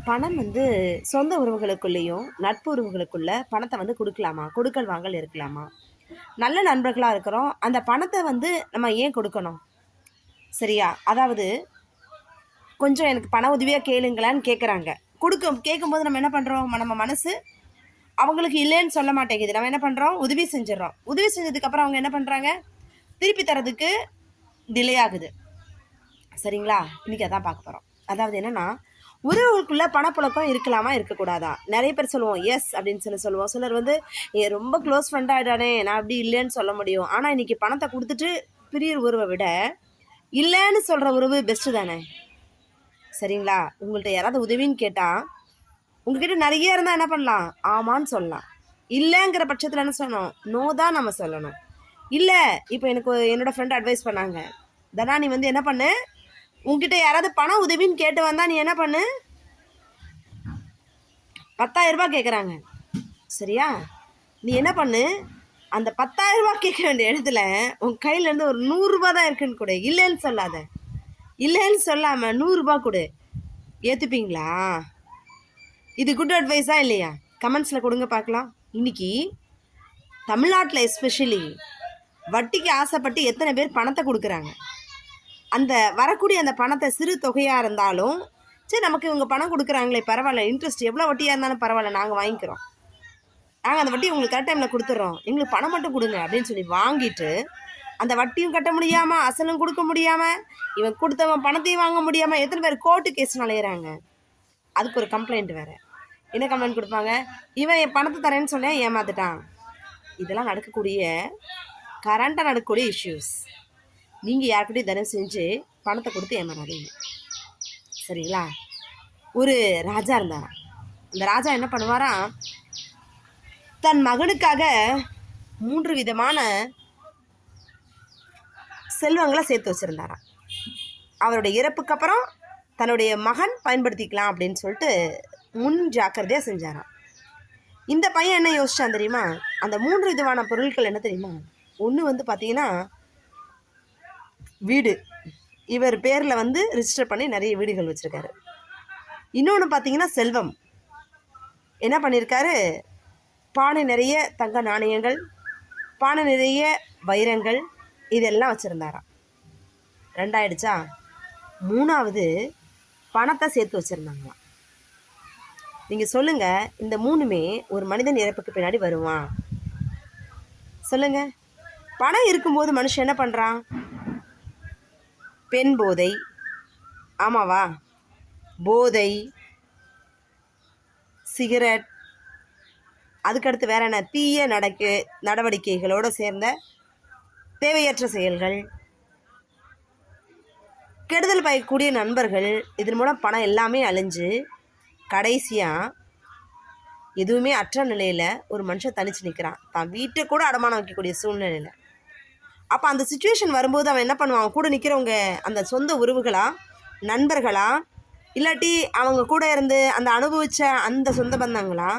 பணம் வந்து சொந்த உறவுகளுக்குள்ளேயும் நட்பு உறவுகளுக்குள்ள பணத்தை வந்து கொடுக்கலாமா? கொடுக்கல் வாங்கல் இருக்கலாமா? நல்ல நண்பர்களாக இருக்கிறோம், அந்த பணத்தை வந்து நம்ம ஏன் கொடுக்கணும்? சரியா? அதாவது கொஞ்சம் எனக்கு பண உதவியாக கேளுங்களான்னு கேட்குறாங்க. கேட்கும்போது நம்ம என்ன பண்ணுறோம்? நம்ம மனசு அவங்களுக்கு இல்லைன்னு சொல்ல மாட்டேங்குது. நம்ம என்ன பண்ணுறோம்? உதவி செஞ்சிடறோம். உதவி செஞ்சதுக்கப்புறம் அவங்க என்ன பண்ணுறாங்க? திருப்பி தரதுக்கு டிலே ஆகுது. சரிங்களா? இன்றைக்கி அதான் பார்க்க போகிறோம். அதாவது என்னென்னா, உறவுகளுக்குள்ள பணப்புழக்கம் இருக்கலாமா இருக்கக்கூடாதா? நிறைய பேர் சொல்லுவோம் எஸ் அப்படின்னு சொல்லுவோம். சிலர் வந்து ரொம்ப க்ளோஸ் ஃப்ரெண்டாகிட்டானே நான் அப்படி இல்லைன்னு சொல்ல முடியும். ஆனால் இன்றைக்கி பணத்தை கொடுத்துட்டு பிரியர் உறவை விட இல்லைன்னு சொல்கிற உறவு பெஸ்ட்டு தானே? சரிங்களா? உங்கள்கிட்ட யாராவது உதவின்னு கேட்டால் உங்ககிட்ட நிறைய இருந்தால் என்ன பண்ணலாம்? ஆமான்னு சொல்லலாம். இல்லைங்கிற பட்சத்தில் என்ன சொல்லணும்? நோ தான் நம்ம சொல்லணும். இல்லை இப்போ எனக்கு என்னோடய ஃப்ரெண்ட் அட்வைஸ் பண்ணாங்க, தனா நீ வந்து என்ன பண்ணு, உங்ககிட்ட யாராவது பணம் உதவின்னு கேட்டு வந்தால் நீ என்ன பண்ணு, 10,000 ரூபாய் கேட்குறாங்க சரியா? நீ என்ன பண்ணு, அந்த 10,000 ரூபாய் கேட்க வேண்டிய இடத்துல உன் கையிலேருந்து ஒரு 100 ரூபாய் தான் இருக்குன்னு கொடு. இல்லைன்னு சொல்லாத. இல்லைன்னு சொல்லாமல் 100 ரூபாய் கொடு. ஏற்றுப்பீங்களா? இது குட் அட்வைஸா இல்லையா? கமெண்ட்ஸில் கொடுங்க பார்க்கலாம். இன்னைக்கு தமிழ்நாட்டில் எஸ்பெஷலி வட்டிக்கு ஆசைப்பட்டு எத்தனை பேர் பணத்தை கொடுக்குறாங்க. அந்த வரக்கூடிய அந்த பணத்தை சிறு தொகையாக இருந்தாலும் சரி, நமக்கு இவங்க பணம் கொடுக்குறாங்களே பரவாயில்ல, இன்ட்ரெஸ்ட் எவ்வளோ வட்டியாக இருந்தாலும் பரவாயில்ல, நாங்கள் வாங்கிக்கிறோம், நாங்கள் அந்த வட்டி உங்களுக்கு கரெக்ட் டைமில் கொடுத்துட்றோம், எங்களுக்கு பணம் மட்டும் கொடுங்க அப்படின்னு சொல்லி வாங்கிட்டு அந்த வட்டியும் கட்ட முடியாமல் அசலும் கொடுக்க முடியாமல் இவன் கொடுத்தவன் பணத்தையும் வாங்க முடியாமல் எத்தனை பேர் கோர்ட்டு கேஸ் நுழையிறாங்க. அதுக்கு ஒரு கம்ப்ளைண்ட் வேறு. என்ன கம்ப்ளைண்ட் கொடுப்பாங்க? இவன் என் பணத்தை தரேன்னு சொன்னேன் ஏமாத்துட்டான். இதெல்லாம் நடக்கக்கூடிய கரண்ட்டாக நடக்கக்கூடிய இஷ்யூஸ். நீங்கள் யாருக்கிட்டையும் தயவு செஞ்சு பணத்தை கொடுத்து ஏமாறாதீங்க. சரிங்களா? ஒரு ராஜா இருந்தாராம். அந்த ராஜா என்ன பண்ணுவாராம், தன் மகனுக்காக 3 விதமான செல்வங்களை சேர்த்து வச்சுருந்தாராம். அவருடைய இறப்புக்கு அப்புறம் தன்னுடைய மகன் பயன்படுத்திக்கலாம் அப்படின்னு சொல்லிட்டு முன் ஜாக்கிரதையாக செஞ்சாராம். இந்த பையன் என்ன யோசிச்சான் தெரியுமா? அந்த 3 விதமான பொருட்கள் என்ன தெரியுமா? ஒன்று வந்து பார்த்தீங்கன்னா வீடு, இவர் பேரில் வந்து ரிஜிஸ்டர் பண்ணி நிறைய வீடுகள் வச்சுருக்காரு. இன்னொன்று பார்த்தீங்கன்னா செல்வம், என்ன பண்ணியிருக்காரு? பானை நிறைய தங்க நாணயங்கள், பானை நிறைய வைரங்கள், இதெல்லாம் வச்சுருந்தாராம். 2 ஆயிடுச்சா? 3வது பணத்தை சேர்த்து வச்சுருந்தாங்களாம். நீங்கள் சொல்லுங்கள், இந்த 3மே ஒரு மனிதன் இறப்புக்கு பின்னாடி வருவான்? சொல்லுங்கள். பணம் இருக்கும்போது மனுஷன் என்ன பண்ணுறான்? பெண் போதை, ஆமாவா? போதை, சிகரெட், அதுக்கடுத்து வேற என்ன, தீய நடவடிக்கைகளோடு சேர்ந்த தேவையற்ற செயல்கள், கெடுதல் பயக்கக்கூடிய நண்பர்கள், இதன் மூலம் பணம் எல்லாமே அழிஞ்சு கடைசியாக எதுவுமே அற்ற நிலையில் ஒரு மனுஷன் தனிச்சு நிற்கிறான். தான் வீட்டை கூட அடமானம் வைக்கக்கூடிய சூழ்நிலையில். அப்போ அந்த சுச்சுவேஷன் வரும்போது அவன் என்ன பண்ணுவான்? அவன் கூட நிற்கிறவங்க அந்த சொந்த உறவுகளா, நண்பர்களா, இல்லாட்டி அவங்க கூட இருந்து அந்த அனுபவித்த அந்த சொந்த பந்தங்களா?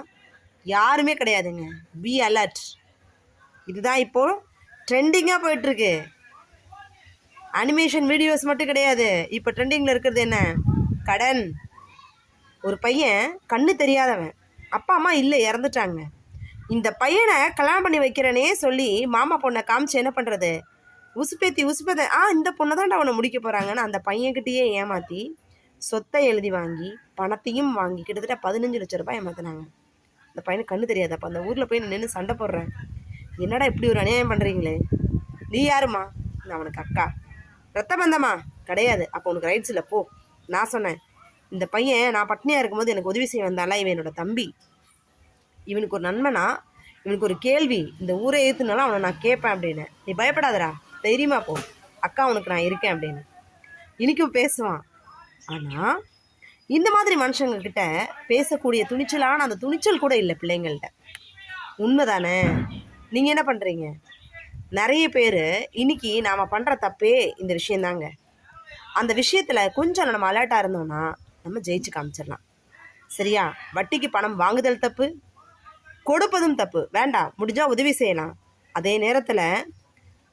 யாருமே கிடையாதுங்க. Be alert. இதுதான் இப்போது ட்ரெண்டிங்காக போயிட்டுருக்கு. அனிமேஷன் வீடியோஸ் மட்டும் கிடையாது. இப்போ ட்ரெண்டிங்கில் இருக்கிறது என்ன? கடன். ஒரு பையன் கண்ணு தெரியாதவன், அப்பா அம்மா இல்லை, இறந்துட்டாங்க. இந்த பையனை கல்யாணம் பண்ணி வைக்கிறேனே சொல்லி மாமா பொண்ணை காமிச்சு என்ன பண்ணுறது? உசுப்பேத்தி இந்த பொண்ணை தான்டா அவனை முடிக்க போகிறாங்கன்னு அந்த பையன்கிட்டயே ஏமாற்றி சொத்தை எழுதி வாங்கி பணத்தையும் வாங்கி கிட்டத்தட்ட 15 லட்சம் ரூபாய் ஏமாத்தினாங்க. அந்த பையனுக்கு கண்ணு தெரியாது. அப்போ அந்த ஊரில் போய் நின்று சண்டை போடுறேன், என்னடா இப்படி ஒரு அநியாயம் பண்ணுறீங்களே, நீ யாருமா? நான் அவனுக்கு அக்கா. ரத்த பந்தமா? கிடையாது. அப்போ உனக்கு ரைட்ஸ் இல்லை, போ. நான் சொன்னேன், இந்த பையன் நான் பட்னியாக இருக்கும்போது எனக்கு உதவி செய்ய வந்தால, இவன் என்னோட தம்பி, இவனுக்கு ஒரு நன்மனா, இவனுக்கு ஒரு கேள்வி, இந்த ஊரை ஏற்றுனாலும் அவனை நான் கேட்பேன் அப்படின்னு. நீ பயப்படாதடா, தைரியமாக போ, அக்கா உனக்கு நான் இருக்கேன் அப்படின்னு இன்றைக்கும் பேசுவான். ஆனால் இந்த மாதிரி மனுஷங்கக்கிட்ட பேசக்கூடிய துணிச்சலான அந்த துணிச்சல் கூட இல்லை பிள்ளைங்கள்ட்ட. உண்மை தானே? நீங்கள் என்ன பண்ணுறீங்க? நிறைய பேர் இன்றைக்கி நாம் பண்ணுற தப்பே இந்த விஷயந்தாங்க. அந்த விஷயத்தில் கொஞ்சம் நம்ம அலர்ட்டாக இருந்தோம்னா நம்ம ஜெயிச்சு காமிச்சிடலாம். சரியா? வட்டிக்கு பணம் வாங்குதல் தப்பு, கொடுப்பதும் தப்பு. வேண்டாம், முடிஞ்சால் உதவி செய்யலாம். அதே நேரத்தில்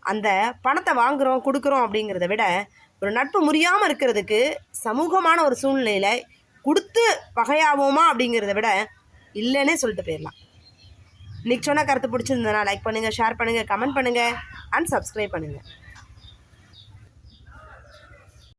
அந்த பணத்தை வாங்குகிறோம் கொடுக்குறோம் அப்படிங்கிறத விட ஒரு நட்பு முறியாமல் இருக்கிறதுக்கு சமூகமான ஒரு சூழ்நிலையில் கொடுத்து பகையாவோமா அப்படிங்கிறத விட இல்லைன்னே சொல்லிட்டு போயிடலாம். இன்றைக்கி சொன்ன கருத்து பிடிச்சிருந்ததுனா லைக் பண்ணுங்கள், ஷேர் பண்ணுங்கள், கமெண்ட் பண்ணுங்கள் அண்ட் சப்ஸ்கிரைப் பண்ணுங்கள்.